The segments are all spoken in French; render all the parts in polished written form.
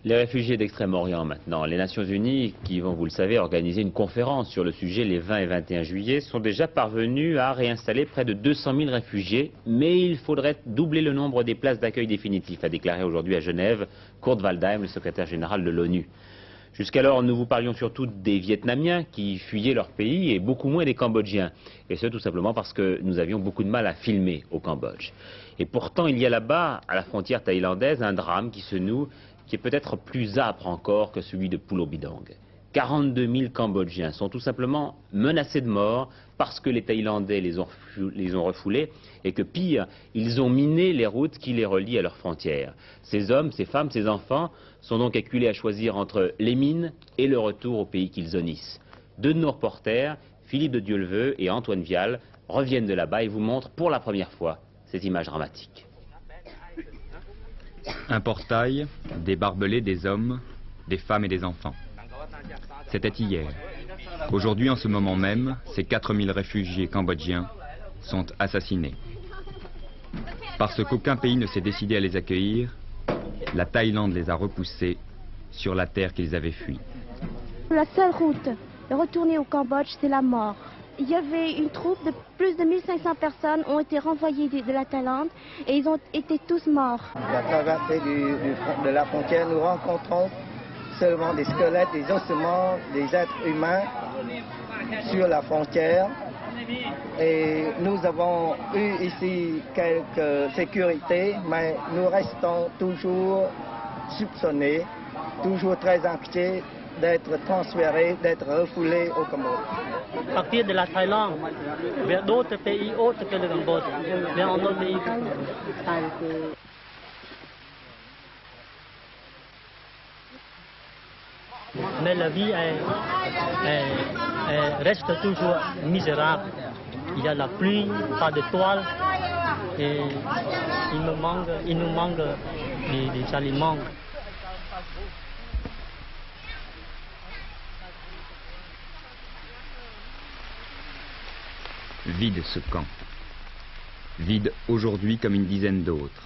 Les réfugiés d'Extrême-Orient maintenant. Les Nations Unies, qui vont, vous le savez, organiser une conférence sur le sujet les 20 et 21 juillet, sont déjà parvenus à réinstaller près de 200 000 réfugiés, mais il faudrait doubler le nombre des places d'accueil définitif, a déclaré aujourd'hui à Genève Kurt Waldheim, le secrétaire général de l'ONU. Jusqu'alors, nous vous parlions surtout des Vietnamiens qui fuyaient leur pays et beaucoup moins des Cambodgiens. Et ce, tout simplement parce que nous avions beaucoup de mal à filmer au Cambodge. Et pourtant, il y a là-bas, à la frontière thaïlandaise, un drame qui se noue, qui est peut-être plus âpre encore que celui de Pulo Bidong. 42 000 Cambodgiens sont tout simplement menacés de mort parce que les Thaïlandais les ont refoulés et que pire, ils ont miné les routes qui les relient à leurs frontières. Ces hommes, ces femmes, ces enfants sont donc acculés à choisir entre les mines et le retour au pays qu'ils honnissent. Deux de nos reporters, Philippe de Dieuleveux et Antoine Vial, reviennent de là-bas et vous montrent pour la première fois ces images dramatiques. Un portail, des barbelés, des hommes, des femmes et des enfants. C'était hier. Aujourd'hui, en ce moment même, ces 4000 réfugiés cambodgiens sont assassinés. Parce qu'aucun pays ne s'est décidé à les accueillir, la Thaïlande les a repoussés sur la terre qu'ils avaient fui. La seule route de retourner au Cambodge, c'est la mort. Il y avait une troupe de plus de 1500 personnes ont été renvoyées de la Thaïlande et ils ont été tous morts. À la traversée de la frontière, nous rencontrons seulement des squelettes, des ossements, des êtres humains sur la frontière. Et nous avons eu ici quelques sécurités, mais nous restons toujours soupçonnés, toujours très inquiets d'être transférés, d'être refoulés au Cambodge. Partir de la Thaïlande vers d'autres pays autres que le Cambodge, vers un autre pays. Mais la vie reste toujours misérable. Il y a la pluie, pas de toile, et il nous manque des aliments. Vide ce camp. Vide aujourd'hui comme une dizaine d'autres.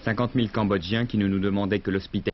50 000 Cambodgiens qui ne nous demandaient que l'hospitalité.